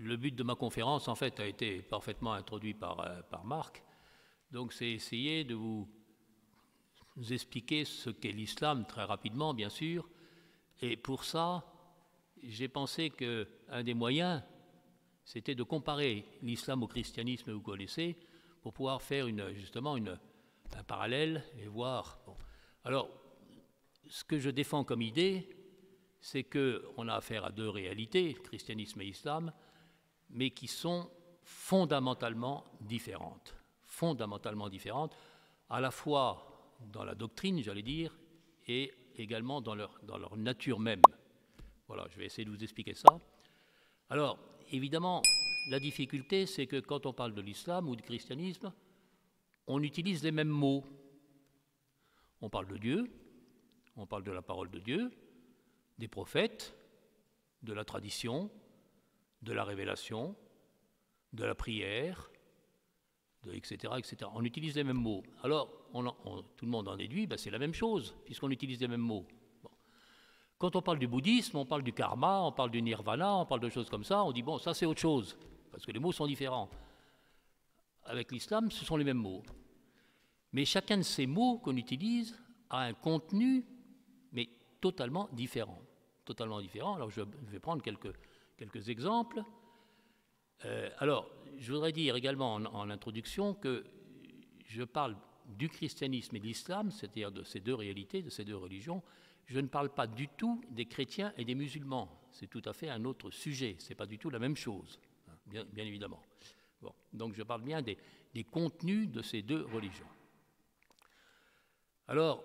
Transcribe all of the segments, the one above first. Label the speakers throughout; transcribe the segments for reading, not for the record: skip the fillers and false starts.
Speaker 1: le but de ma conférence, en fait, a été parfaitement introduit par Marc. Donc, c'est essayer de vous expliquer ce qu'est l'islam, très rapidement, bien sûr. Et pour ça, j'ai pensé qu'un des moyens, c'était de comparer l'islam au christianisme que vous connaissez, pour pouvoir faire justement un parallèle et voir. Bon. Alors, ce que je défends comme idée, c'est qu'on a affaire à deux réalités, christianisme et islam, mais qui sont fondamentalement différentes. Fondamentalement différentes, à la fois dans la doctrine, j'allais dire, et également dans leur nature même. Voilà, je vais essayer de vous expliquer ça. Alors, évidemment, la difficulté, c'est que quand on parle de l'islam ou du christianisme, on utilise les mêmes mots. On parle de Dieu, on parle de la parole de Dieu, des prophètes, de la tradition, de la révélation, de la prière, etc., etc. On utilise les mêmes mots. Alors, tout le monde en déduit, ben c'est la même chose, puisqu'on utilise les mêmes mots. Bon. Quand on parle du bouddhisme, on parle du karma, on parle du nirvana, on parle de choses comme ça, on dit, bon, ça c'est autre chose, parce que les mots sont différents. Avec l'islam, ce sont les mêmes mots. Mais chacun de ces mots qu'on utilise a un contenu, mais totalement différent. Totalement différent. Alors, je vais prendre quelques exemples. Alors, je voudrais dire également en introduction que je parle du christianisme et de l'islam, c'est-à-dire de ces deux réalités, de ces deux religions. Je ne parle pas du tout des chrétiens et des musulmans. C'est tout à fait un autre sujet. Ce n'est pas du tout la même chose, bien évidemment. Bon, donc, je parle bien des contenus de ces deux religions. Alors,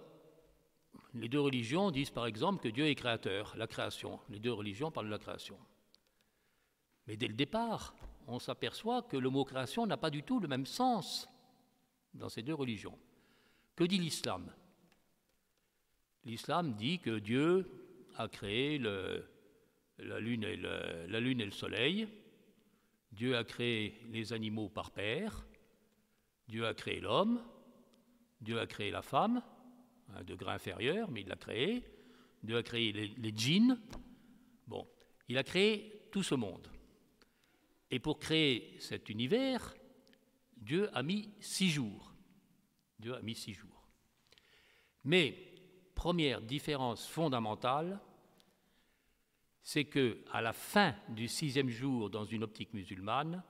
Speaker 1: les deux religions disent par exemple que Dieu est créateur, la création. Les deux religions parlent de la création. Mais dès le départ, on s'aperçoit que le mot création n'a pas du tout le même sens dans ces deux religions. Que dit l'islam? L'islam dit que Dieu a créé la lune et le soleil, Dieu a créé les animaux par paire, Dieu a créé l'homme, Dieu a créé la femme, à un degré inférieur, mais il l'a créé, Dieu a créé les djinns, bon, il a créé tout ce monde. Et pour créer cet univers, Dieu a mis 6 jours. Dieu a mis 6 jours. Mais, première différence fondamentale, c'est qu'à la fin du 6e jour, dans une optique musulmane,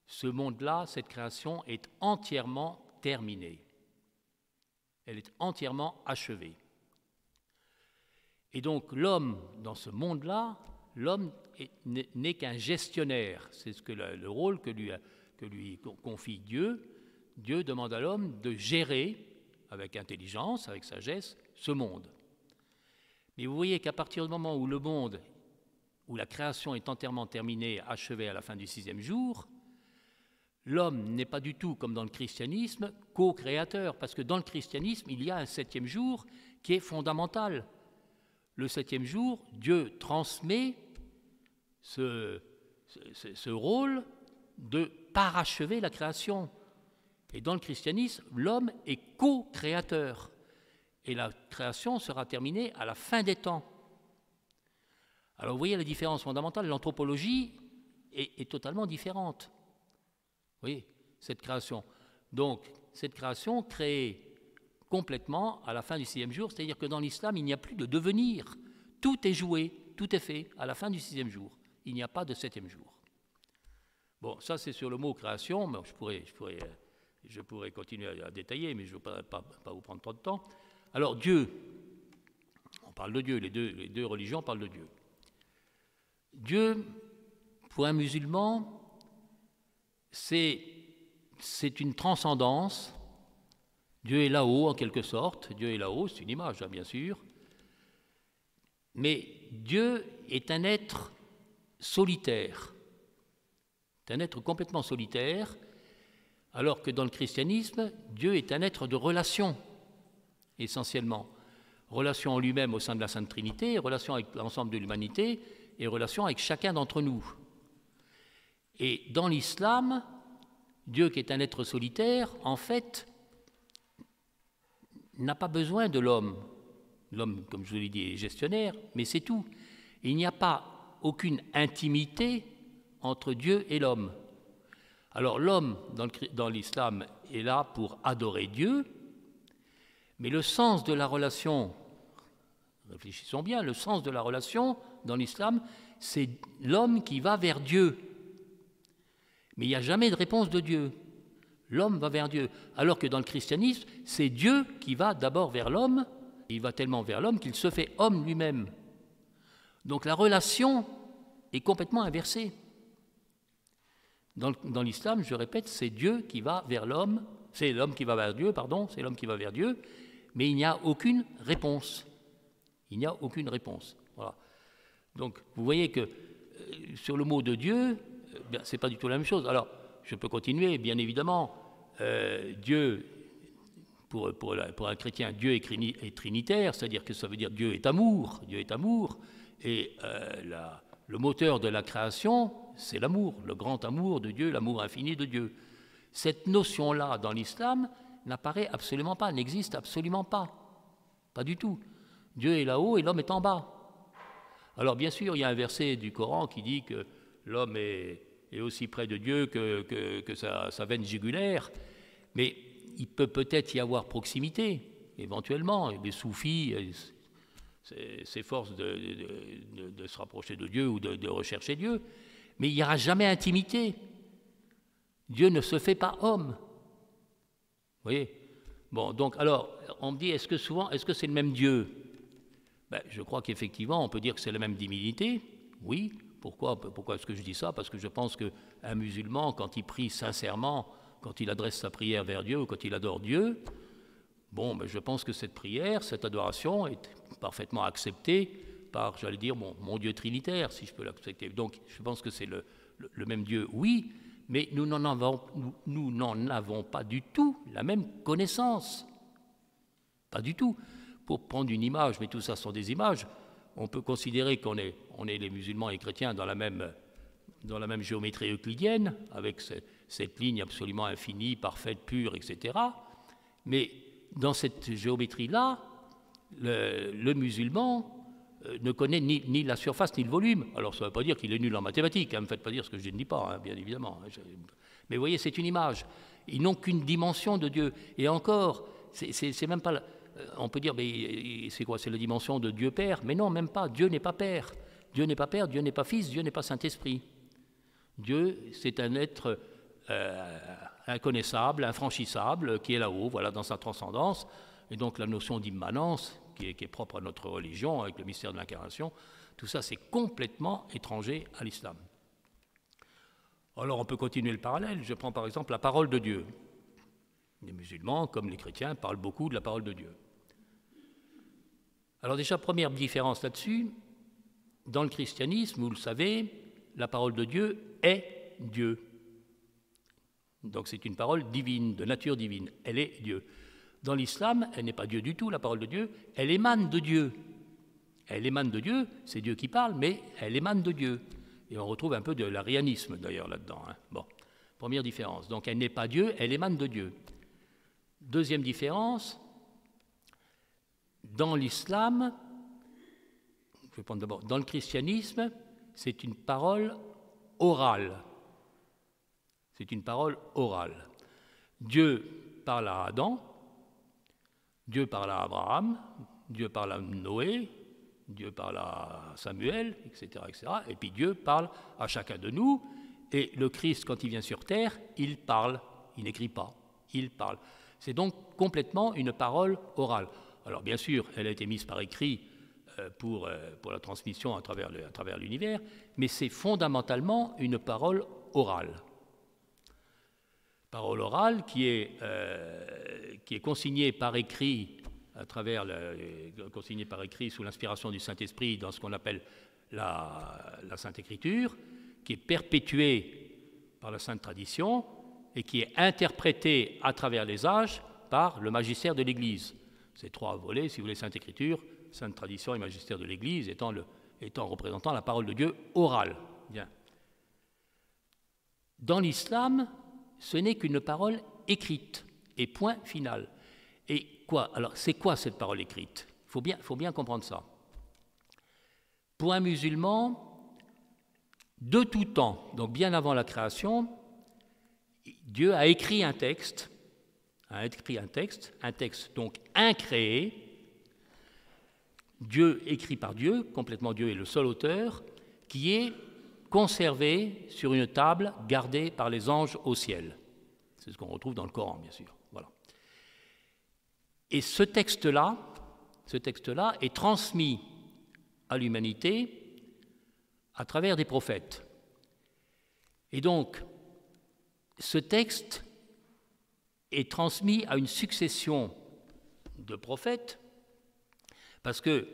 Speaker 1: ce monde-là, cette création est entièrement terminée. Elle est entièrement achevée. Et donc l'homme, dans ce monde-là, l'homme n'est qu'un gestionnaire. C'est le rôle que lui confie Dieu. Dieu demande à l'homme de gérer, avec intelligence, avec sagesse, ce monde. Mais vous voyez qu'à partir du moment où le monde, où la création est entièrement terminée, achevée à la fin du 6e jour, l'homme n'est pas du tout, comme dans le christianisme, co-créateur, parce que dans le christianisme, il y a un 7e jour qui est fondamental. Le 7e jour, Dieu transmet ce rôle de parachever la création. Et dans le christianisme, l'homme est co-créateur. Et la création sera terminée à la fin des temps. Alors vous voyez la différence fondamentale, l'anthropologie est totalement différente. Vous voyez, cette création. Donc, cette création créée complètement à la fin du 6e jour, c'est-à-dire que dans l'islam, il n'y a plus de devenir. Tout est joué, tout est fait à la fin du 6e jour. Il n'y a pas de 7e jour. Bon, ça c'est sur le mot création, mais je pourrais continuer à détailler, mais je ne veux pas vous prendre trop de temps. Alors Dieu, on parle de Dieu, les deux religions parlent de Dieu. Dieu, pour un musulman, c'est une transcendance. Dieu est là-haut, en quelque sorte. Dieu est là-haut, c'est une image, bien sûr. Mais Dieu est un être solitaire. C'est un être complètement solitaire, alors que dans le christianisme, Dieu est un être de relation, essentiellement. Relation en lui-même au sein de la Sainte Trinité, relation avec l'ensemble de l'humanité et relation avec chacun d'entre nous. Et dans l'islam, Dieu qui est un être solitaire, en fait, n'a pas besoin de l'homme. L'homme, comme je vous l'ai dit, est gestionnaire, mais c'est tout. Il n'y a pas aucune intimité entre Dieu et l'homme. Alors l'homme, dans l'islam, est là pour adorer Dieu, mais le sens de la relation, réfléchissons bien, le sens de la relation dans l'islam, c'est l'homme qui va vers Dieu. Mais il n'y a jamais de réponse de Dieu. L'homme va vers Dieu. Alors que dans le christianisme, c'est Dieu qui va d'abord vers l'homme. Il va tellement vers l'homme qu'il se fait homme lui-même. Donc la relation est complètement inversée. Dans l'islam, je répète, c'est Dieu qui va vers l'homme, c'est l'homme qui va vers Dieu, pardon, c'est l'homme qui va vers Dieu, mais il n'y a aucune réponse. Il n'y a aucune réponse. Voilà. Donc vous voyez que sur le mot de Dieu, ce n'est pas du tout la même chose. Alors, je peux continuer, bien évidemment. Dieu, pour un chrétien, Dieu est trinitaire, c'est-à-dire que ça veut dire Dieu est amour. Dieu est amour. Et le moteur de la création, c'est l'amour, le grand amour de Dieu, l'amour infini de Dieu. Cette notion-là, dans l'islam, n'apparaît absolument pas, n'existe absolument pas. Pas du tout. Dieu est là-haut et l'homme est en bas. Alors, bien sûr, il y a un verset du Coran qui dit que l'homme est aussi près de Dieu que sa veine jugulaire, mais il peut peut-être y avoir proximité, éventuellement. Les soufis s'efforcent de se rapprocher de Dieu ou de rechercher Dieu, mais il n'y aura jamais intimité. Dieu ne se fait pas homme. Vous voyez? Bon, donc, alors, on me dit, est-ce que c'est le même Dieu? Je crois qu'effectivement, on peut dire que c'est la même divinité, oui. Pourquoi est-ce que je dis ça? Parce que je pense qu'un musulman, quand il prie sincèrement, quand il adresse sa prière vers Dieu ou quand il adore Dieu, je pense que cette prière, cette adoration est parfaitement acceptée par, j'allais dire, mon Dieu trinitaire, si je peux l'accepter. Donc, je pense que c'est le même Dieu, oui, mais nous n'en avons pas du tout la même connaissance. Pas du tout. Pour prendre une image, mais tout ça sont des images, on peut considérer qu'on est les musulmans et les chrétiens dans la même géométrie euclidienne, avec cette ligne absolument infinie, parfaite, pure, etc. Mais dans cette géométrie-là, le musulman ne connaît ni la surface ni le volume. Alors ça ne veut pas dire qu'il est nul en mathématiques, ne me faites pas dire ce que je ne dis pas, bien évidemment. Mais vous voyez, c'est une image. Ils n'ont qu'une dimension de Dieu. Et encore, c'est même pas... On peut dire, mais c'est quoi? C'est la dimension de Dieu Père? Mais non, même pas. Dieu n'est pas Père. Dieu n'est pas Père, Dieu n'est pas Fils, Dieu n'est pas Saint-Esprit. Dieu, c'est un être inconnaissable, infranchissable, qui est là-haut, voilà, dans sa transcendance. Et donc la notion d'immanence, qui est propre à notre religion, avec le mystère de l'incarnation, tout ça, c'est complètement étranger à l'islam. Alors on peut continuer le parallèle. Je prends par exemple la parole de Dieu. Les musulmans, comme les chrétiens, parlent beaucoup de la parole de Dieu. Alors déjà, première différence là-dessus, dans le christianisme, vous le savez, la parole de Dieu est Dieu. Donc c'est une parole divine, de nature divine, elle est Dieu. Dans l'islam, elle n'est pas Dieu du tout, la parole de Dieu, elle émane de Dieu. Elle émane de Dieu, c'est Dieu qui parle, mais elle émane de Dieu. Et on retrouve un peu de l'arianisme d'ailleurs là-dedans. Bon, première différence. Donc elle n'est pas Dieu, elle émane de Dieu. Deuxième différence, dans l'islam, je vais prendre d'abord, dans le christianisme, c'est une parole orale. C'est une parole orale. Dieu parle à Adam, Dieu parle à Abraham, Dieu parle à Noé, Dieu parle à Samuel, etc., etc. Et puis Dieu parle à chacun de nous. Et le Christ, quand il vient sur terre, il parle, il n'écrit pas, il parle. C'est donc complètement une parole orale. Alors bien sûr, elle a été mise par écrit pour la transmission à travers l'univers, mais c'est fondamentalement une parole orale. Parole orale qui est consignée par écrit consignée par écrit sous l'inspiration du Saint-Esprit dans ce qu'on appelle la Sainte Écriture, qui est perpétuée par la Sainte Tradition et qui est interprétée à travers les âges par le magistère de l'Église. Ces trois volets, si vous voulez, Sainte Écriture, Sainte Tradition et magistère de l'Église, étant représentant la parole de Dieu orale. Bien. Dans l'islam, ce n'est qu'une parole écrite, et point final. Et quoi? Alors, c'est quoi cette parole écrite? Il faut bien comprendre ça. Pour un musulman, de tout temps, donc bien avant la création, Dieu a écrit un texte, un texte donc incréé, Dieu écrit par Dieu, complètement Dieu est le seul auteur, qui est conservé sur une table gardée par les anges au ciel. C'est ce qu'on retrouve dans le Coran, bien sûr. Voilà. Et ce texte-là est transmis à l'humanité à travers des prophètes. Et donc, ce texte est transmis à une succession de prophètes, parce que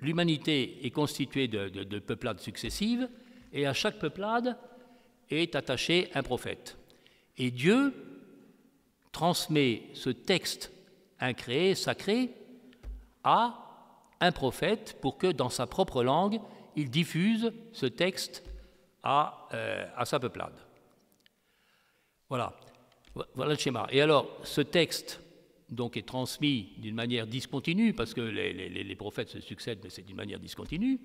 Speaker 1: l'humanité est constituée de peuplades successives, et à chaque peuplade est attaché un prophète. Et Dieu transmet ce texte incréé, sacré, à un prophète pour que, dans sa propre langue, il diffuse ce texte à sa peuplade. Voilà le schéma. Et alors, ce texte donc, est transmis d'une manière discontinue, parce que les prophètes se succèdent, mais c'est d'une manière discontinue.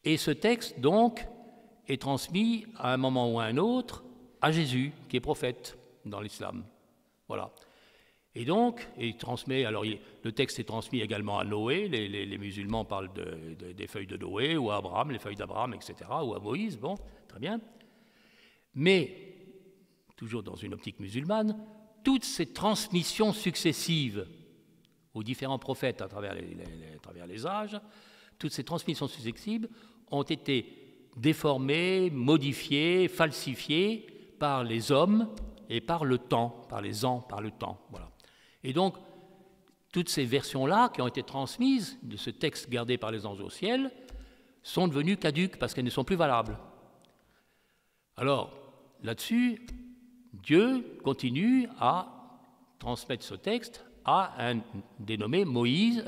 Speaker 1: Et ce texte, donc, est transmis à un moment ou à un autre à Jésus, qui est prophète dans l'islam. Voilà. Et donc, le texte est transmis également à Noé, les musulmans parlent des feuilles de Noé, ou à Abraham, les feuilles d'Abraham, etc., ou à Moïse, bon, très bien. Mais, toujours dans une optique musulmane, toutes ces transmissions successives aux différents prophètes à travers les âges, toutes ces transmissions successives ont été déformées, modifiées, falsifiées par les hommes et par le temps, par les ans, par le temps. Voilà. Et donc, toutes ces versions-là qui ont été transmises de ce texte gardé par les anges au ciel sont devenues caduques parce qu'elles ne sont plus valables. Alors, là-dessus, Dieu continue à transmettre ce texte à un dénommé Mahomet,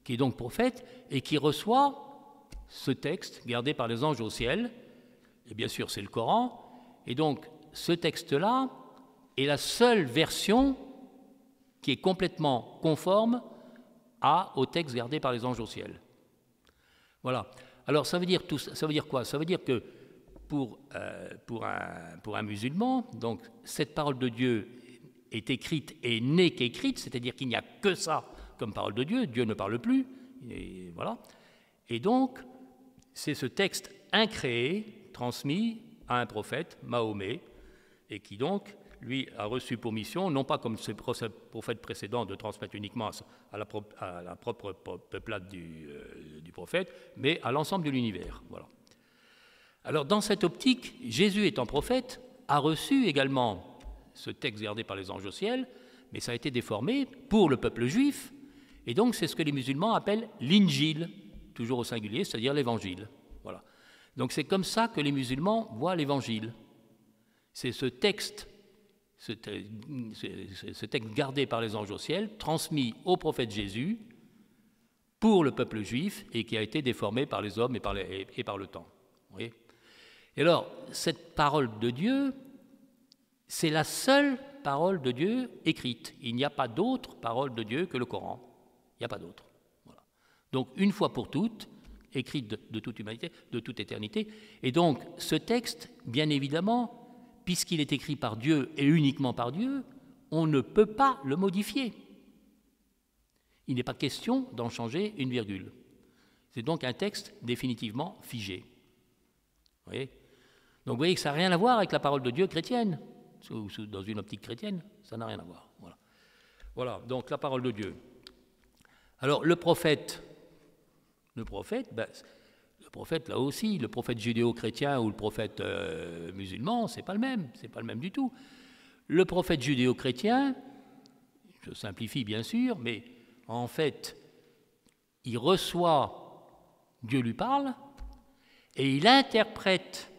Speaker 1: qui est donc prophète et qui reçoit ce texte gardé par les anges au ciel. Et bien sûr, c'est le Coran. Et donc, ce texte-là est la seule version qui est complètement conforme au texte gardé par les anges au ciel. Voilà. Alors, ça veut dire quoi? Ça veut dire que pour un musulman, donc, cette parole de Dieu est écrite et n'est qu'écrite, c'est-à-dire qu'il n'y a que ça comme parole de Dieu, Dieu ne parle plus, et voilà. Et donc, c'est ce texte incréé, transmis à un prophète, Mahomet, et qui donc, lui, a reçu pour mission, non pas comme ses prophètes précédents, de transmettre uniquement à la propre peuplade du prophète, mais à l'ensemble de l'univers. Voilà. Alors, dans cette optique, Jésus étant prophète, a reçu également ce texte gardé par les anges au ciel, mais ça a été déformé pour le peuple juif, et donc c'est ce que les musulmans appellent l'Injil, toujours au singulier, c'est-à-dire l'Évangile. Voilà. Donc c'est comme ça que les musulmans voient l'Évangile. C'est ce texte gardé par les anges au ciel, transmis au prophète Jésus pour le peuple juif et qui a été déformé par les hommes et par le temps. Vous voyez ? Et alors, cette parole de Dieu, c'est la seule parole de Dieu écrite. Il n'y a pas d'autre parole de Dieu que le Coran. Il n'y a pas d'autre. Voilà. Donc, une fois pour toutes, écrite de toute humanité, de toute éternité. Et donc, ce texte, bien évidemment, puisqu'il est écrit par Dieu et uniquement par Dieu, on ne peut pas le modifier. Il n'est pas question d'en changer une virgule. C'est donc un texte définitivement figé. Vous voyez ? Donc vous voyez que ça n'a rien à voir avec la parole de Dieu chrétienne, dans une optique chrétienne, ça n'a rien à voir. Voilà, donc la parole de Dieu. Alors le prophète, là aussi, le prophète judéo-chrétien ou le prophète musulman, c'est pas le même du tout. Le prophète judéo-chrétien, je simplifie bien sûr, mais en fait, il reçoit, Dieu lui parle, et il interprète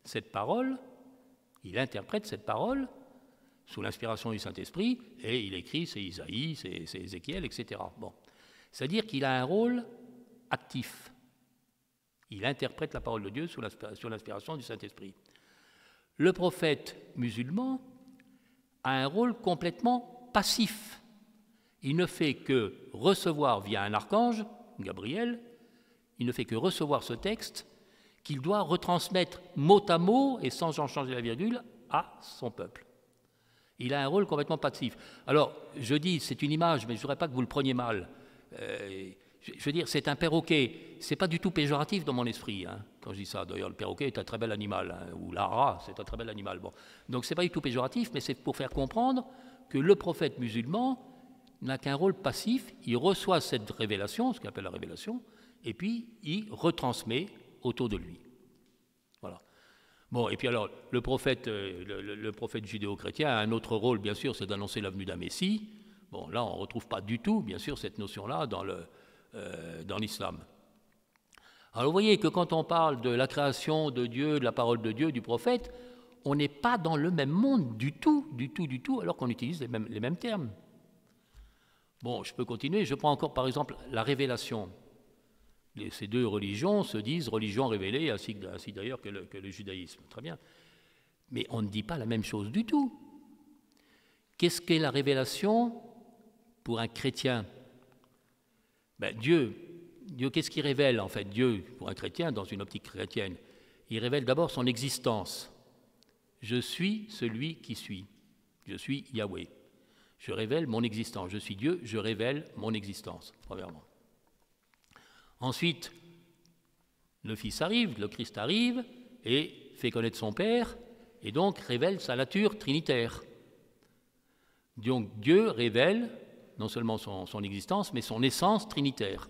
Speaker 1: cette parole sous l'inspiration du Saint-Esprit, et il écrit, c'est Isaïe, c'est Ézéchiel, etc. Bon. C'est-à-dire qu'il a un rôle actif. Il interprète la parole de Dieu sous l'inspiration du Saint-Esprit. Le prophète musulman a un rôle complètement passif. Il ne fait que recevoir via un archange, Gabriel, il ne fait que recevoir ce texte qu'il doit retransmettre mot à mot et sans en changer la virgule à son peuple. Il a un rôle complètement passif. Alors, je dis, c'est une image, mais je ne voudrais pas que vous le preniez mal. Je veux dire, c'est un perroquet. Ce n'est pas du tout péjoratif dans mon esprit, hein, quand je dis ça. D'ailleurs, le perroquet est un très bel animal, hein, ou l'ara, c'est un très bel animal. Bon. Donc, ce n'est pas du tout péjoratif, mais c'est pour faire comprendre que le prophète musulman n'a qu'un rôle passif. Il reçoit cette révélation, ce qu'on appelle la révélation, et puis il retransmet autour de lui. Voilà. Bon, et puis alors, le prophète judéo-chrétien a un autre rôle, bien sûr, c'est d'annoncer la venue d'un Messie. Bon, là, on ne retrouve pas du tout, bien sûr, cette notion-là dans l'islam. Alors, vous voyez que quand on parle de la création de Dieu, de la parole de Dieu, du prophète, on n'est pas dans le même monde du tout, alors qu'on utilise les mêmes termes. Bon, je peux continuer, je prends encore, par exemple, la révélation. Ces deux religions se disent religion révélée, ainsi d'ailleurs que le judaïsme. Très bien. Mais on ne dit pas la même chose du tout. Qu'est-ce qu'est la révélation pour un chrétien? Dieu, qu'est-ce qu'il révèle en fait? Dieu, pour un chrétien, dans une optique chrétienne, il révèle d'abord son existence. Je suis celui qui suis. Je suis Yahweh. Je révèle mon existence. Je suis Dieu, je révèle mon existence, premièrement. Ensuite, le Fils arrive, le Christ arrive et fait connaître son Père et donc révèle sa nature trinitaire. Donc Dieu révèle non seulement son existence, mais son essence trinitaire.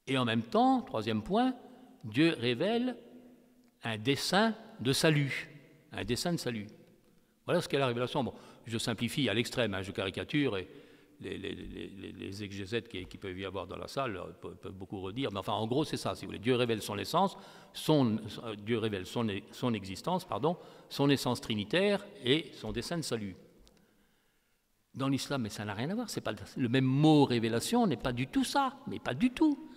Speaker 1: Et en même temps, troisième point, Dieu révèle un dessein de salut. Un dessein de salut. Voilà ce qu'est la révélation. Bon, je simplifie à l'extrême, hein, je caricature et les exégètes qui peuvent y avoir dans la salle peuvent beaucoup redire, mais enfin en gros c'est ça, si vous voulez. Dieu révèle son essence, Dieu révèle son existence, son essence trinitaire et son dessein de salut. Dans l'islam, mais ça n'a rien à voir, c'est pas le même mot révélation, n'est pas du tout ça, mais pas du tout.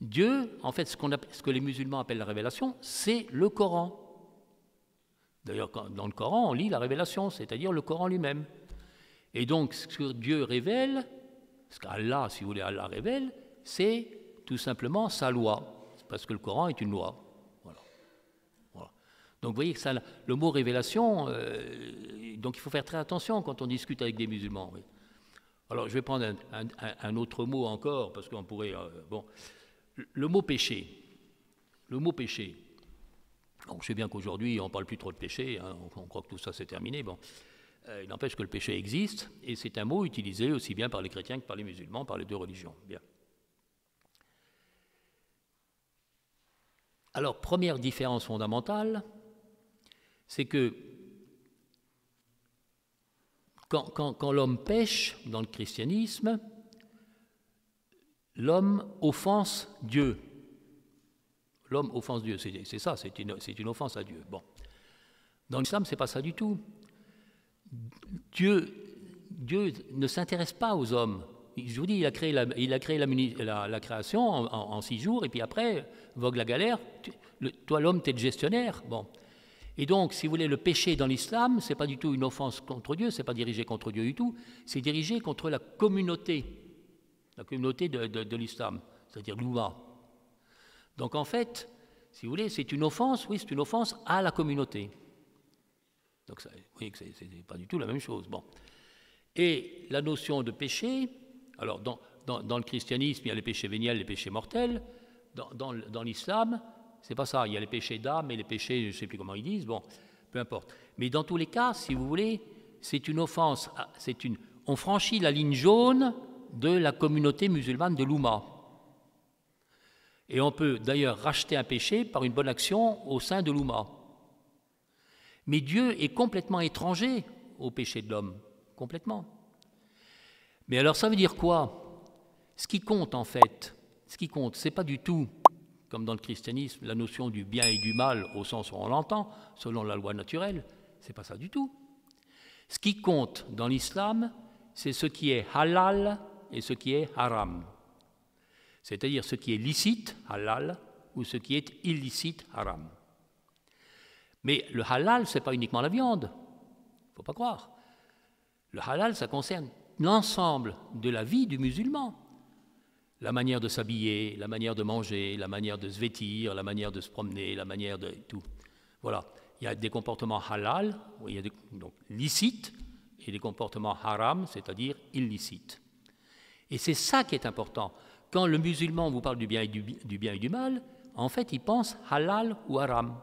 Speaker 1: Dieu, en fait, ce que les musulmans appellent la révélation, c'est le Coran. D'ailleurs, dans le Coran, on lit la révélation, c'est-à-dire le Coran lui-même. Et donc, ce que Dieu révèle, ce qu'Allah, si vous voulez, Allah révèle, c'est tout simplement sa loi, parce que le Coran est une loi. Voilà. Donc, vous voyez que ça, le mot révélation, donc il faut faire très attention quand on discute avec des musulmans. Oui. Alors, je vais prendre un autre mot encore, parce qu'on pourrait... le mot péché. Le mot péché. Donc, je sais bien qu'aujourd'hui, on ne parle plus trop de péché, hein, on croit que tout ça c'est terminé. Bon. Il n'empêche que le péché existe, et c'est un mot utilisé aussi bien par les chrétiens que par les musulmans, par les deux religions. Bien. Alors, première différence fondamentale, c'est que quand l'homme pêche dans le christianisme, l'homme offense Dieu. L'homme offense Dieu, c'est ça, c'est une offense à Dieu. Bon. Dans l'islam, ce n'est pas ça du tout. Dieu ne s'intéresse pas aux hommes. Je vous dis, il a créé la création en 6 jours, et puis après, vogue la galère. Toi, l'homme, tu es le gestionnaire. Bon. Et donc, si vous voulez, le péché dans l'islam, ce n'est pas du tout une offense contre Dieu, ce n'est pas dirigé contre Dieu du tout, c'est dirigé contre la communauté de l'islam, c'est-à-dire l'Oumma. Donc, en fait, si vous voulez, c'est une offense, oui, c'est une offense à la communauté. Donc, vous voyez que ce n'est pas du tout la même chose. Bon. Et la notion de péché, alors dans le christianisme, il y a les péchés véniels, les péchés mortels. Dans l'islam, c'est pas ça. Il y a les péchés d'âme et les péchés, je ne sais plus comment ils disent, bon, peu importe. Mais dans tous les cas, si vous voulez, c'est une offense, on franchit la ligne jaune de la communauté musulmane de l'Oumma. Et on peut d'ailleurs racheter un péché par une bonne action au sein de l'Oumma. Mais Dieu est complètement étranger au péché de l'homme, complètement. Mais alors ça veut dire quoi? Ce qui compte en fait, ce n'est pas du tout, comme dans le christianisme, la notion du bien et du mal au sens où on l'entend, selon la loi naturelle, c'est pas ça du tout. Ce qui compte dans l'islam, c'est ce qui est halal et ce qui est haram. C'est-à-dire ce qui est licite, halal, ou ce qui est illicite, haram. Mais le halal, ce n'est pas uniquement la viande, il ne faut pas croire. Le halal, ça concerne l'ensemble de la vie du musulman. la manière de s'habiller, la manière de manger, la manière de se vêtir, la manière de se promener, la manière de tout. Voilà. Il y a des comportements halal, il y a donc licites, et des comportements haram, c'est-à-dire illicites. Et c'est ça qui est important. Quand le musulman vous parle du bien et du mal, en fait, il pense halal ou haram.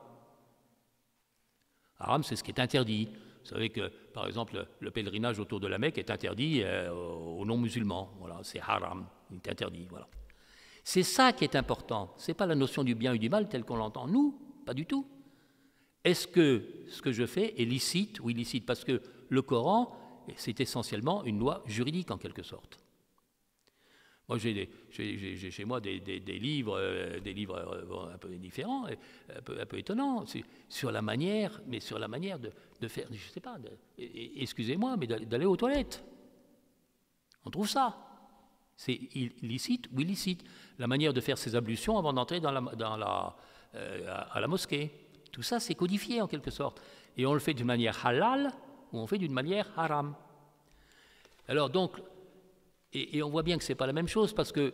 Speaker 1: Haram, c'est ce qui est interdit. Vous savez que, par exemple, le pèlerinage autour de la Mecque est interdit aux non-musulmans. Voilà, c'est haram, il est interdit. Voilà. C'est ça qui est important. Ce n'est pas la notion du bien et du mal telle qu'on l'entend. Nous, pas du tout. Est-ce que ce que je fais est licite ou illicite? Parce que le Coran, c'est essentiellement une loi juridique en quelque sorte. Moi, j'ai chez moi des livres un peu différents, un peu étonnants, sur la manière, de faire, je ne sais pas, excusez-moi, mais d'aller aux toilettes. On trouve ça. C'est illicite ou illicite. La manière de faire ses ablutions avant d'entrer à la mosquée. Tout ça, c'est codifié en quelque sorte. Et on le fait d'une manière halal ou on le fait d'une manière haram. Alors donc, et on voit bien que ce n'est pas la même chose parce que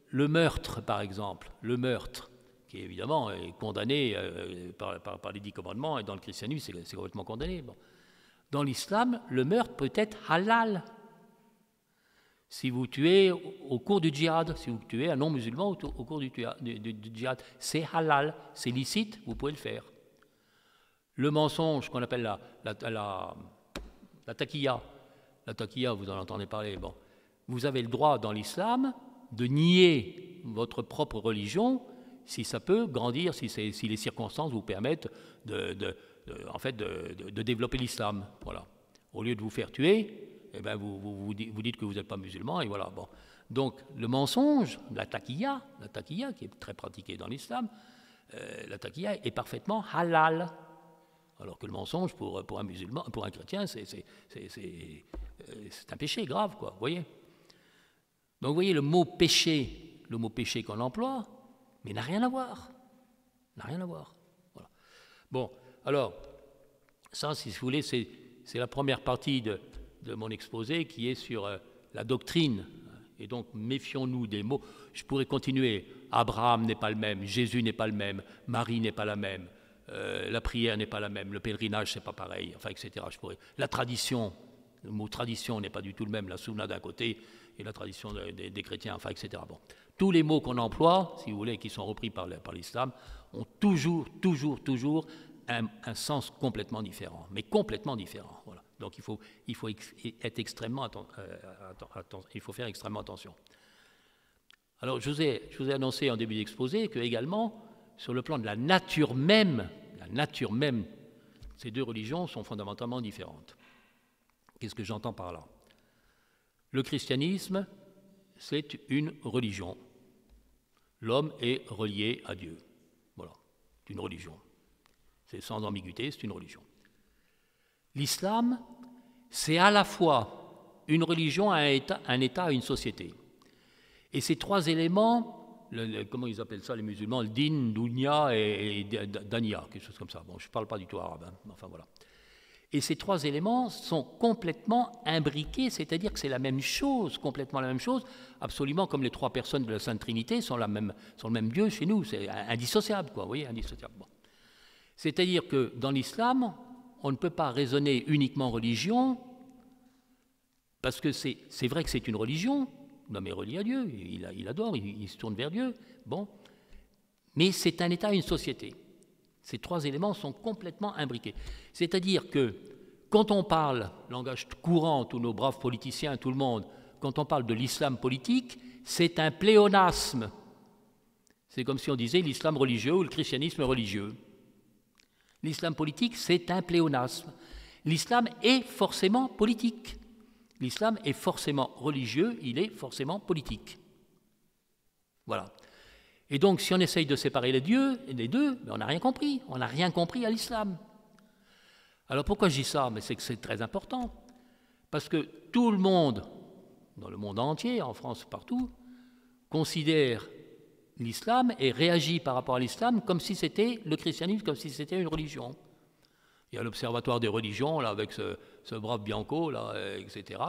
Speaker 1: le meurtre, par exemple, qui évidemment est condamné par les 10 commandements, et dans le christianisme, c'est complètement condamné. Bon. Dans l'islam, le meurtre peut être halal. Si vous tuez au cours du djihad, si vous tuez un non-musulman au cours du djihad, c'est halal, c'est licite, vous pouvez le faire. Le mensonge qu'on appelle la taqiyya, vous en entendez parler, bon. Vous avez le droit dans l'islam de nier votre propre religion si ça peut grandir, si les circonstances vous permettent de développer l'islam. Voilà. Au lieu de vous faire tuer, eh ben vous dites que vous n'êtes pas musulman, et voilà. Bon. Donc le mensonge, la taqiyya qui est très pratiquée dans l'islam, la taqiyya est parfaitement halal. Alors que le mensonge, pour un musulman, pour un chrétien, c'est un péché grave, quoi, vous voyez. Donc vous voyez, le mot péché qu'on emploie, mais n'a rien à voir. N'a rien à voir. Voilà. Bon, alors, ça, si vous voulez, c'est la première partie de mon exposé qui est sur la doctrine. Et donc, méfions-nous des mots. Je pourrais continuer. Abraham n'est pas le même, Jésus n'est pas le même, Marie n'est pas la même, la prière n'est pas la même, le pèlerinage, c'est pas pareil, enfin, etc. La tradition, le mot tradition n'est pas du tout le même, la sunna d'un côté et la tradition des chrétiens, enfin, etc. Bon. Tous les mots qu'on emploie, si vous voulez, qui sont repris par l'islam, ont toujours un sens complètement différent, mais complètement différent. Voilà. Donc il faut être extrêmement il faut faire extrêmement attention. Alors je vous ai annoncé en début d'exposé que également, sur le plan de la nature même, ces deux religions sont fondamentalement différentes. Qu'est-ce que j'entends par là? Le christianisme, c'est une religion. L'homme est relié à Dieu. Voilà, c'est une religion. C'est sans ambiguïté, c'est une religion. L'islam, c'est à la fois une religion, un État, une société. Et ces trois éléments, comment ils appellent ça les musulmans, le din, dunya et dania, quelque chose comme ça. Bon, je ne parle pas du tout arabe, hein, enfin voilà. Et ces trois éléments sont complètement imbriqués, c'est-à-dire que c'est la même chose, complètement la même chose, absolument comme les trois personnes de la Sainte Trinité sont le même Dieu chez nous, c'est indissociable, quoi, vous voyez, indissociable. Bon. C'est-à-dire que dans l'islam, on ne peut pas raisonner uniquement religion, parce que c'est vrai que c'est une religion, l'homme est relié à Dieu, il adore, il se tourne vers Dieu, bon, mais c'est un État et une société. Ces trois éléments sont complètement imbriqués. C'est-à-dire que quand on parle, langage courant, tous nos braves politiciens, tout le monde, quand on parle de l'islam politique, c'est un pléonasme. C'est comme si on disait l'islam religieux ou le christianisme religieux. L'islam politique, c'est un pléonasme. L'islam est forcément politique. L'islam est forcément religieux, il est forcément politique. Voilà. Et donc, si on essaye de séparer les deux, on n'a rien compris. On n'a rien compris à l'islam. Alors, pourquoi je dis ça? Mais c'est que c'est très important. Parce que tout le monde, dans le monde entier, en France, partout, considère l'islam et réagit par rapport à l'islam comme si c'était le christianisme, comme si c'était une religion. Il y a l'Observatoire des religions, là, avec ce brave Bianco, là, etc.,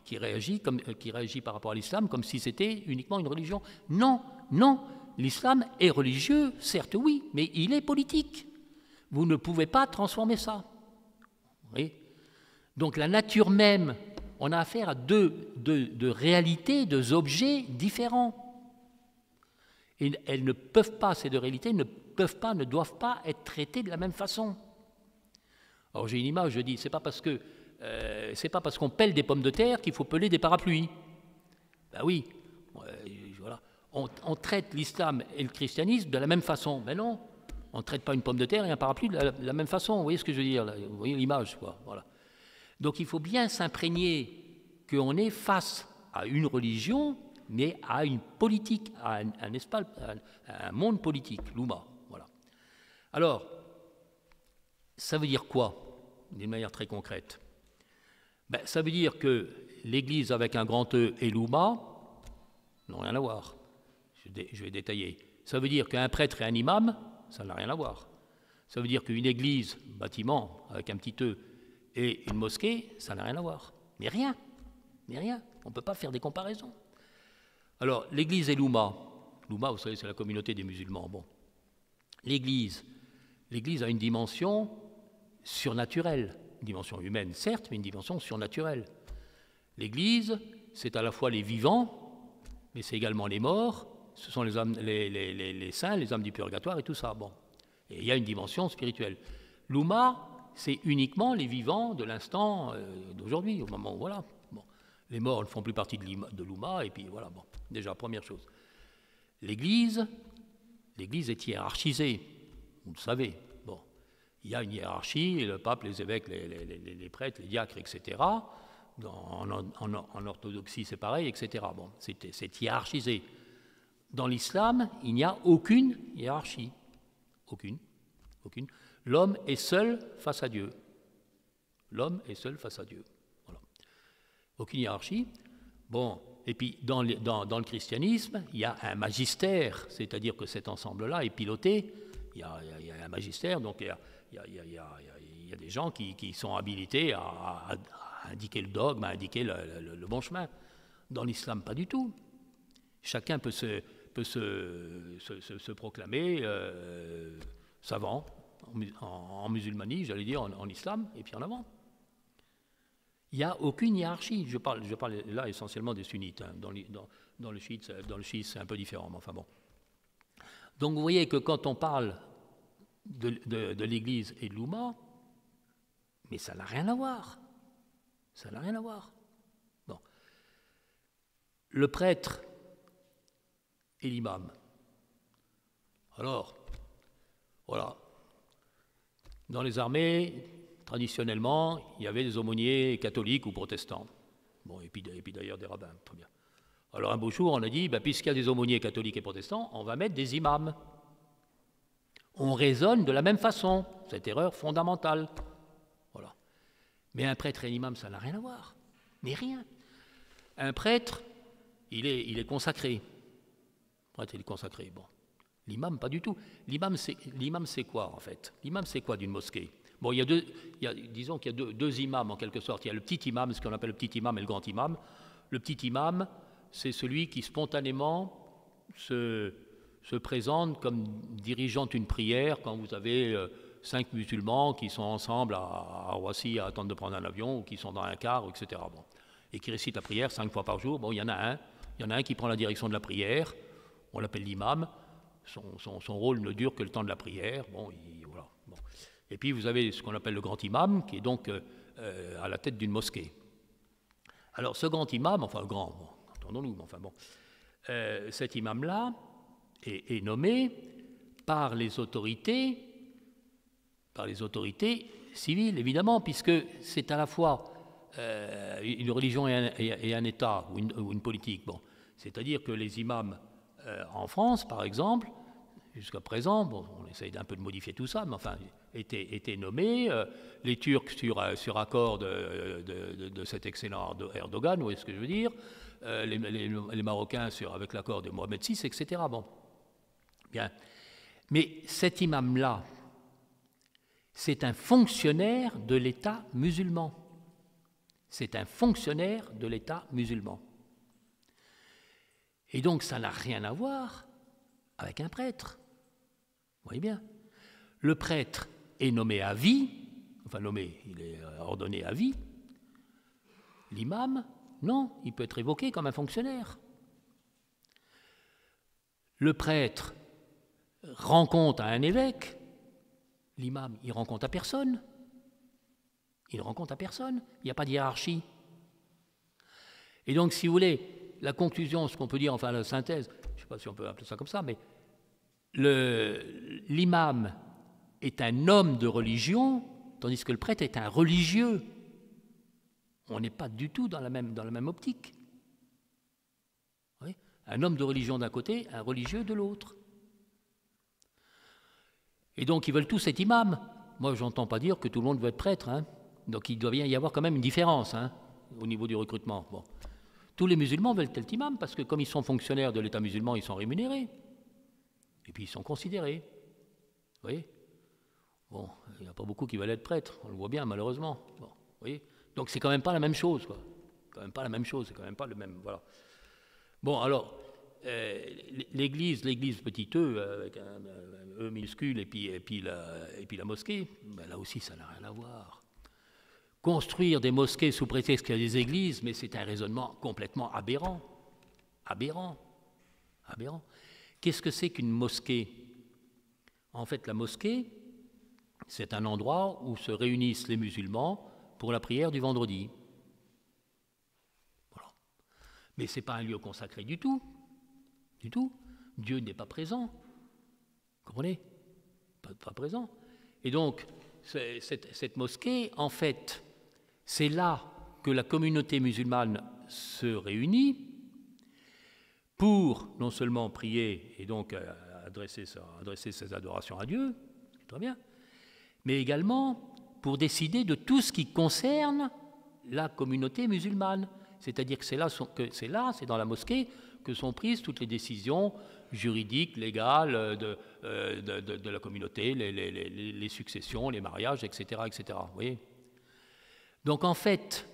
Speaker 1: qui réagit par rapport à l'islam comme si c'était uniquement une religion. Non, non, l'islam est religieux, certes oui, mais il est politique. Vous ne pouvez pas transformer ça. Vous voyez ? Donc la nature même, on a affaire à deux réalités, deux objets différents. Et elles ne peuvent pas, ces deux réalités ne doivent pas être traitées de la même façon. Alors j'ai une image, je dis, c'est pas parce qu'on pèle des pommes de terre qu'il faut peler des parapluies. Ben oui, voilà. On traite l'islam et le christianisme de la même façon. Mais non, on ne traite pas une pomme de terre et un parapluie de la même façon. Vous voyez ce que je veux dire là? Vous voyez l'image, quoi. Voilà. Donc il faut bien s'imprégner qu'on est face à une religion, mais à une politique, à un espace, à un monde politique, l'Oumma. Voilà. Alors, ça veut dire quoi, d'une manière très concrète? Ben, ça veut dire que l'Église avec un grand E et l'Oumma n'ont rien à voir. Je vais détailler. Ça veut dire qu'un prêtre et un imam, ça n'a rien à voir. Ça veut dire qu'une église, bâtiment avec un petit E, et une mosquée, ça n'a rien à voir. Mais rien. Mais rien. On ne peut pas faire des comparaisons. Alors, l'Église et l'Oumma. L'Oumma, vous savez, c'est la communauté des musulmans. Bon. L'Église a une dimension surnaturelle. Une dimension humaine, certes, mais une dimension surnaturelle. L'Église, c'est à la fois les vivants, mais c'est également les morts. Ce sont les saints, les âmes du purgatoire et tout ça. Bon. Et il y a une dimension spirituelle. L'Oumma, c'est uniquement les vivants de l'instant d'aujourd'hui, au moment où, voilà. Bon. Les morts ne font plus partie de l'Oumma, et puis voilà, bon. Déjà, première chose. L'Église est hiérarchisée, vous le savez. Bon. Il y a une hiérarchie, le pape, les évêques, les prêtres, les diacres, etc. En orthodoxie, c'est pareil, etc. Bon, c'est hiérarchisé. Dans l'islam, il n'y a aucune hiérarchie. Aucune. L'homme est seul face à Dieu. L'homme est seul face à Dieu. Voilà. Aucune hiérarchie. Bon, et puis dans le christianisme, il y a un magistère, c'est-à-dire que cet ensemble-là est piloté. Il y a un magistère, donc il y a des gens qui sont habilités à indiquer le dogme, à indiquer le bon chemin. Dans l'islam, pas du tout. Chacun peut se proclamer savant en musulmanie, j'allais dire en islam, et puis en avant. Il n'y a aucune hiérarchie. Je parle là essentiellement des sunnites. Hein. Dans le chiite, c'est un peu différent, mais enfin bon. Donc vous voyez que quand on parle de l'Église et de l'Oumma, mais ça n'a rien à voir. Ça n'a rien à voir. Bon. Le prêtre et l'imam. Alors, voilà. Dans les armées, traditionnellement, il y avait des aumôniers catholiques ou protestants. Bon, et puis d'ailleurs des rabbins. Très bien. Alors un beau jour, on a dit, puisqu'il y a des aumôniers catholiques et protestants, on va mettre des imams. On raisonne de la même façon. Cette erreur fondamentale. Voilà. Mais un prêtre et un imam, ça n'a rien à voir. Mais rien. Un prêtre, il est consacré. Le prêtre, il est consacré. Bon. L'imam, pas du tout. L'imam, c'est quoi, en fait? L'imam, c'est quoi d'une mosquée? Bon, disons qu'il y a deux imams, en quelque sorte. Il y a le petit imam, ce qu'on appelle le petit imam, et le grand imam. Le petit imam, c'est celui qui spontanément se présente comme dirigeant une prière quand vous avez 5 musulmans qui sont ensemble à Roissy à attendre de prendre un avion, ou qui sont dans un car, etc. Bon. Et qui récitent la prière 5 fois par jour. Bon, il y en a un qui prend la direction de la prière. On l'appelle l'imam. Son rôle ne dure que le temps de la prière. Bon, voilà. Bon. Et puis vous avez ce qu'on appelle le grand imam, qui est donc à la tête d'une mosquée. Alors ce grand imam, enfin grand, bon, entendons-nous, mais enfin bon, cet imam-là est nommé par les autorités civiles, évidemment, puisque c'est à la fois une religion et un État ou une politique. Bon, c'est-à-dire que les imams en France, par exemple, jusqu'à présent, bon, on essaye d'un peu de modifier tout ça, mais enfin, étaient nommés. Les Turcs sur accord de cet excellent Erdogan, vous voyez ce que je veux dire. Les Marocains avec l'accord de Mohamed VI, etc. Bon, bien. Mais cet imam-là, c'est un fonctionnaire de l'État musulman. C'est un fonctionnaire de l'État musulman. Et donc ça n'a rien à voir avec un prêtre. Vous voyez bien. Le prêtre est nommé à vie, enfin nommé, il est ordonné à vie. L'imam, non, il peut être évoqué comme un fonctionnaire. Le prêtre rend compte à un évêque, l'imam, il rend compte à personne. Il rend compte à personne, il n'y a pas de hiérarchie. Et donc, si vous voulez, la conclusion, ce qu'on peut dire, enfin la synthèse, je ne sais pas si on peut appeler ça comme ça, mais l'imam est un homme de religion, tandis que le prêtre est un religieux. On n'est pas du tout dans la même optique. Oui, un homme de religion d'un côté, un religieux de l'autre. Et donc, ils veulent tous être imams. Moi, je n'entends pas dire que tout le monde veut être prêtre. Hein. Donc, il doit bien y avoir quand même une différence hein, au niveau du recrutement. Bon. Tous les musulmans veulent être imams parce que comme ils sont fonctionnaires de l'État musulman, ils sont rémunérés. Et puis, ils sont considérés. Vous voyez ? Bon, il n'y a pas beaucoup qui veulent être prêtres. On le voit bien, malheureusement. Bon, vous voyez ? Donc, c'est quand même pas la même chose, quoi. Quand même pas la même chose, c'est quand même pas le même... Voilà. Bon, alors... l'église petit E, avec un E minuscule, et puis la mosquée, ben là aussi, ça n'a rien à voir. Construire des mosquées sous prétexte qu'il y a des églises, mais c'est un raisonnement complètement aberrant. Aberrant. Aberrant. Qu'est-ce que c'est qu'une mosquée? En fait, la mosquée, c'est un endroit où se réunissent les musulmans pour la prière du vendredi. Voilà. Mais ce n'est pas un lieu consacré du tout. Du tout. Dieu n'est pas présent. Vous comprenez? Pas présent. Et donc, cette mosquée, en fait, c'est là que la communauté musulmane se réunit pour non seulement prier et donc adresser ses adorations à Dieu, c'est très bien, mais également pour décider de tout ce qui concerne la communauté musulmane. C'est-à-dire que c'est dans la mosquée que sont prises toutes les décisions juridiques, légales de la communauté, les successions, les mariages, etc. etc. Vous voyez ? Donc en fait,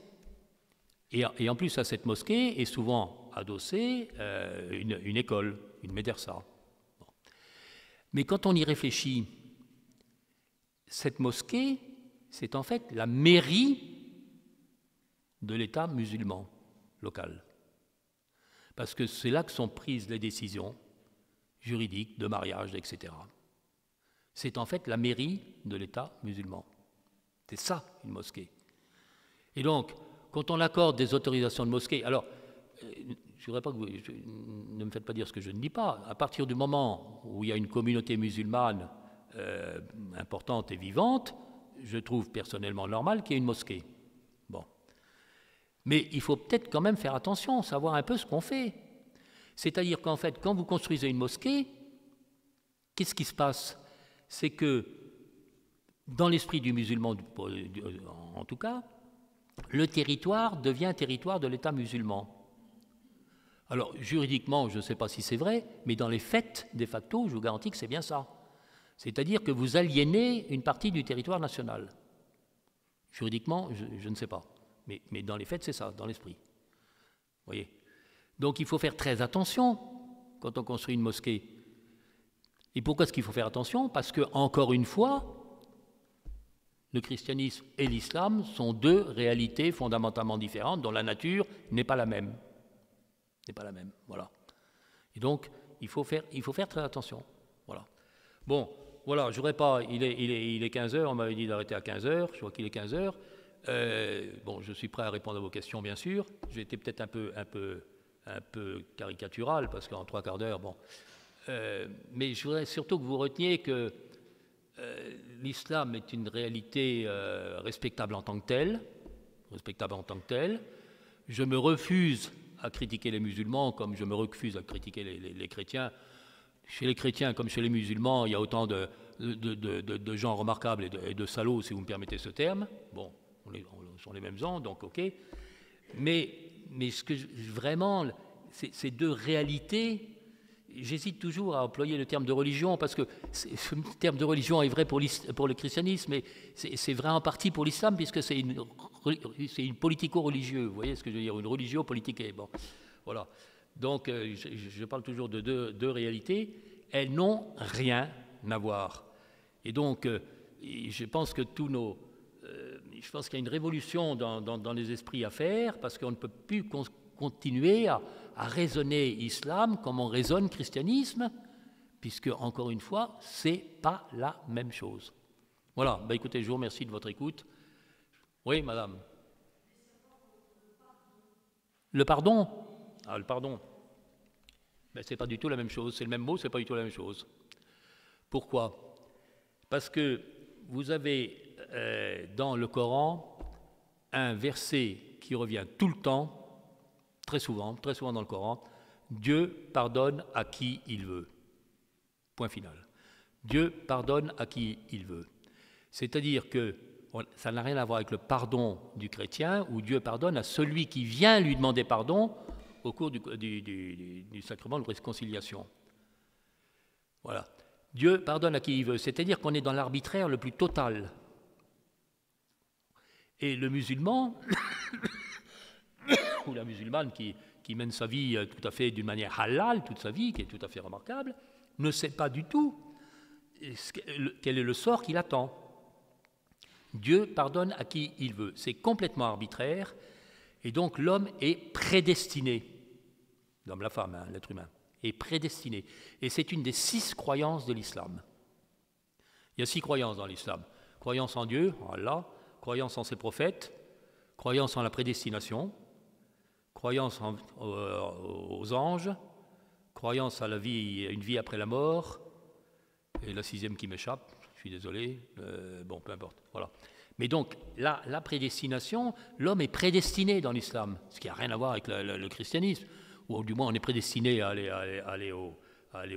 Speaker 1: et en plus à cette mosquée est souvent adossée une école, une médersa. Bon. Mais quand on y réfléchit, cette mosquée, c'est en fait la mairie de l'État musulman local. Parce que c'est là que sont prises les décisions juridiques, de mariage, etc. C'est en fait la mairie de l'État musulman. C'est ça, une mosquée. Et donc, quand on accorde des autorisations de mosquée, alors, je ne voudrais pas que ne me faites pas dire ce que je ne dis pas, à partir du moment où il y a une communauté musulmane importante et vivante, je trouve personnellement normal qu'il y ait une mosquée. Bon. Mais il faut peut-être quand même faire attention, savoir un peu ce qu'on fait. C'est-à-dire qu'en fait, quand vous construisez une mosquée, qu'est-ce qui se passe? C'est que, dans l'esprit du musulman, en tout cas, le territoire devient territoire de l'État musulman. Alors, juridiquement, je ne sais pas si c'est vrai, mais dans les faits, de facto, je vous garantis que c'est bien ça. C'est-à-dire que vous aliénez une partie du territoire national. Juridiquement, je ne sais pas. Mais dans les faits, c'est ça, dans l'esprit. Vous voyez? Donc il faut faire très attention quand on construit une mosquée. Et pourquoi est-ce qu'il faut faire attention? Parce que, encore une fois, le christianisme et l'islam sont deux réalités fondamentalement différentes dont la nature n'est pas la même. N'est pas la même, voilà. Et donc, il faut faire très attention. Voilà. Bon, voilà, je voudrais pas... Il est 15 heures, on m'avait dit d'arrêter à 15 heures, je vois qu'il est 15 heures. Bon, je suis prêt à répondre à vos questions, bien sûr. J'ai été peut-être un peu caricatural, parce qu'en 3/4 d'heure, bon. Mais je voudrais surtout que vous reteniez que l'islam est une réalité respectable en tant que telle. Respectable en tant que telle. Je me refuse à critiquer les musulmans comme je me refuse à critiquer les chrétiens. Chez les chrétiens comme chez les musulmans, il y a autant de gens remarquables et de salauds, si vous me permettez ce terme. Bon, on sont les mêmes gens, donc ok. Mais ce que vraiment, ces deux réalités, j'hésite toujours à employer le terme de religion, parce que ce terme de religion est vrai pour le christianisme, mais c'est vrai en partie pour l'islam, puisque c'est une politico-religieux, vous voyez ce que je veux dire, une religio-politique. Bon, voilà. Donc, je parle toujours de deux réalités. Elles n'ont rien à voir. Et donc, je pense que je pense qu'il y a une révolution dans les esprits à faire, parce qu'on ne peut plus continuer à raisonner islam comme on raisonne christianisme, puisque, encore une fois, c'est pas la même chose. Voilà, ben écoutez, je vous remercie de votre écoute. Oui, madame. Le pardon? Ah, le pardon. Ben, c'est pas du tout la même chose, c'est le même mot, c'est pas du tout la même chose. Pourquoi? Parce que vous avez dans le Coran un verset qui revient tout le temps, très souvent dans le Coran: Dieu pardonne à qui il veut. Point final. Dieu pardonne à qui il veut. C'est-à-dire que ça n'a rien à voir avec le pardon du chrétien, où Dieu pardonne à celui qui vient lui demander pardon au cours du sacrement de réconciliation. Voilà. Dieu pardonne à qui il veut, c'est-à-dire qu'on est dans l'arbitraire le plus total. Et le musulman, ou la musulmane qui mène sa vie tout à fait d'une manière halal, toute sa vie, qui est tout à fait remarquable, ne sait pas du tout quel est le sort qui l'attend. Dieu pardonne à qui il veut. C'est complètement arbitraire, et donc l'homme est prédestiné. L'homme, la femme, hein, l'être humain, est prédestiné. Et c'est une des 6 croyances de l'islam. Il y a 6 croyances dans l'islam. Croyance en Dieu, en Allah, croyance en ses prophètes, croyance en la prédestination, croyance aux anges, croyance à la vie, à une vie après la mort, et la 6e qui m'échappe, je suis désolé, bon, peu importe, voilà. Mais donc, la prédestination, l'homme est prédestiné dans l'islam, ce qui n'a rien à voir avec le christianisme, ou du moins on est prédestiné à aller au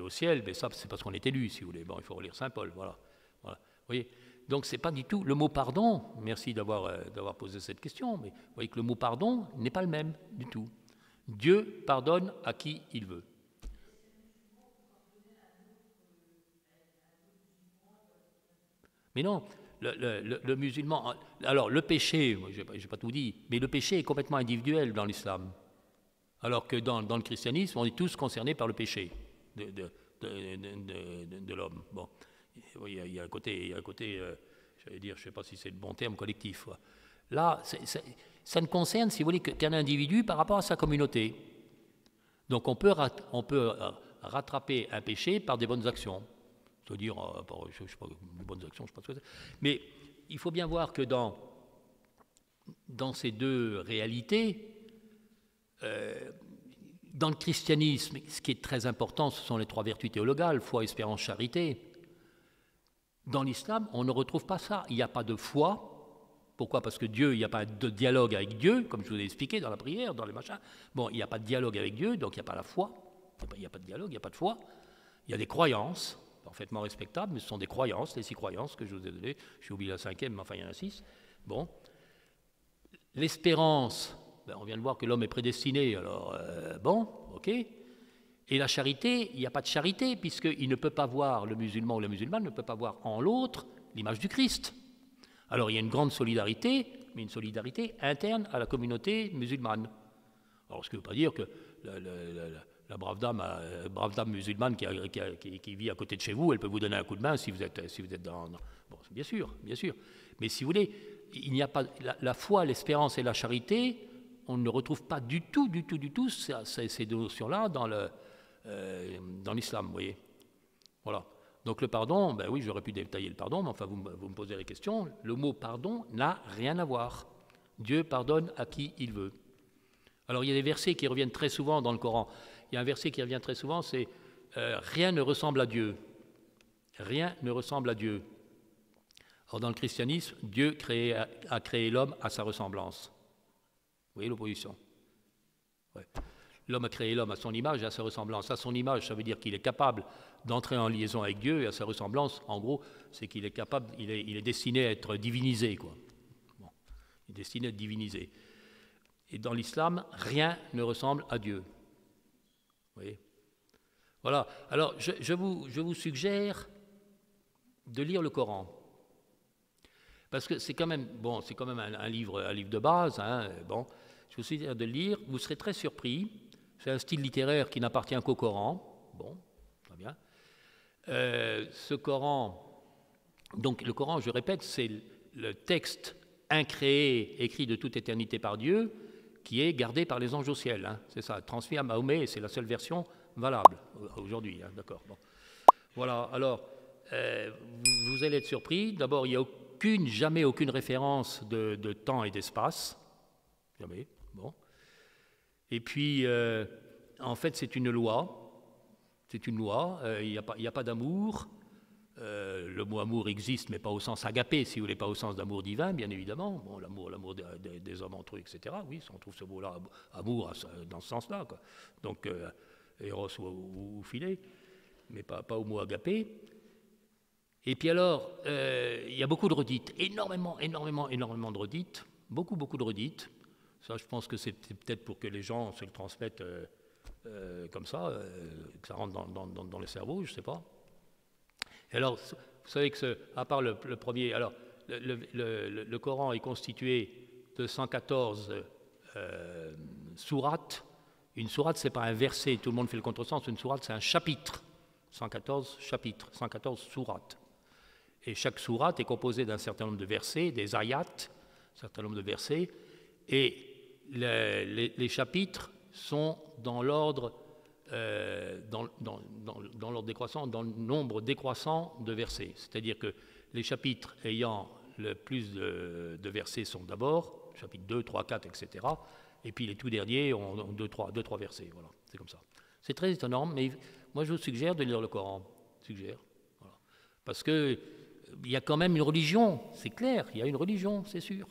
Speaker 1: ciel, mais ça c'est parce qu'on est élu, si vous voulez. Bon, il faut relire Saint Paul, voilà. Vous voyez, donc c'est pas du tout le mot pardon. Merci d'avoir posé cette question, mais vous voyez que le mot pardon n'est pas le même du tout. Dieu pardonne à qui il veut. Mais non, le musulman. Alors le péché, je n'ai pas tout dit, mais le péché est complètement individuel dans l'islam. Alors que dans le christianisme, on est tous concernés par le péché de l'homme. Bon, il y a un côté, j'allais dire, je ne sais pas si c'est le bon terme, collectif. Là, ça ne concerne, si vous voulez, qu'un individu par rapport à sa communauté. Donc on peut rattraper un péché par des bonnes actions. C'est-à-dire, je ne sais pas, des bonnes actions, je ne sais pas ce que c'est. Mais il faut bien voir que dans ces deux réalités, dans le christianisme, ce qui est très important, ce sont les 3 vertus théologales, foi, espérance, charité. Dans l'islam, on ne retrouve pas ça. Il n'y a pas de foi. Pourquoi? Parce que Dieu, il n'y a pas de dialogue avec Dieu, comme je vous ai expliqué dans la prière, dans les machins. Bon, il n'y a pas de dialogue avec Dieu, donc il n'y a pas la foi. Il n'y a pas de dialogue, il n'y a pas de foi. Il y a des croyances, parfaitement respectables, mais ce sont des croyances, les 6 croyances que je vous ai données. J'ai oublié la 5e, mais enfin il y en a 6. Bon. L'espérance, on vient de voir que l'homme est prédestiné, alors bon, ok. Et la charité, il n'y a pas de charité, puisqu'il ne peut pas voir, le musulman ou la musulmane ne peut pas voir en l'autre l'image du Christ. Alors il y a une grande solidarité, mais une solidarité interne à la communauté musulmane. Alors ce qui ne veut pas dire que la brave dame musulmane qui vit à côté de chez vous, elle peut vous donner un coup de main si vous êtes dans... Bon, bien sûr. Mais si vous voulez, il n'y a pas la foi, l'espérance et la charité, on ne retrouve pas du tout ces notions-là dans l'islam, vous voyez. Voilà. Donc le pardon, ben oui, j'aurais pu détailler le pardon, mais enfin vous me posez la question, le mot pardon n'a rien à voir. Dieu pardonne à qui il veut. Alors il y a des versets qui reviennent très souvent dans le Coran. Il y a un verset qui revient très souvent, c'est rien ne ressemble à Dieu. Rien ne ressemble à Dieu. Or dans le christianisme, Dieu a créé l'homme à sa ressemblance. Vous voyez l'opposition? Ouais. L'homme a créé l'homme à son image et à sa ressemblance. À son image, ça veut dire qu'il est capable d'entrer en liaison avec Dieu, et à sa ressemblance, en gros, c'est qu'il est capable, il est destiné à être divinisé, quoi. Bon, il est destiné à être divinisé. Et dans l'islam, rien ne ressemble à Dieu. Vous voyez? Voilà. Alors, je vous suggère de lire le Coran. Parce que c'est quand même, bon, c'est quand même un livre de base. Hein, bon, je vous suggère de le lire. Vous serez très surpris. C'est un style littéraire qui n'appartient qu'au Coran. Bon, très bien. Ce Coran, donc le Coran, je répète, c'est le texte incréé, écrit de toute éternité par Dieu, qui est gardé par les anges au ciel. Hein, c'est ça, transmis à Mahomet, et c'est la seule version valable aujourd'hui. Hein, d'accord. Bon. Voilà. Alors, vous allez être surpris. D'abord, il n'y a jamais aucune référence de temps et d'espace. Jamais. Bon. Et puis, en fait, c'est une loi. C'est une loi. Il n'y a pas d'amour. Le mot amour existe, mais pas au sens agapé, si vous voulez, pas au sens d'amour divin, bien évidemment. Bon, l'amour des hommes entre eux, etc. Oui, on trouve ce mot-là, amour, dans ce sens-là, quoi. Donc, Eros ou Philet, mais pas au mot agapé. Et puis alors, il y a beaucoup de redites, énormément de redites, beaucoup de redites. Ça, je pense que c'est peut-être pour que les gens se le transmettent comme ça, que ça rentre dans le cerveau, je ne sais pas. Et alors, vous savez que, à part le premier, alors, le Coran est constitué de 114 sourates. Une sourate, ce n'est pas un verset, tout le monde fait le contresens, une sourate, c'est un chapitre. 114 chapitres, 114 sourates. Et chaque sourate est composée d'un certain nombre de versets, des ayats, un certain nombre de versets, et les chapitres sont dans l'ordre décroissant, dans le nombre décroissant de versets. C'est-à-dire que les chapitres ayant le plus de versets sont d'abord, chapitre 2, 3, 4, etc. Et puis les tout derniers ont 2, 3 versets. Voilà, c'est comme ça. C'est très étonnant, mais moi je vous suggère de lire le Coran. Suggère. Voilà. Parce qu'il y a quand même une religion, c'est clair, il y a une religion, c'est sûr.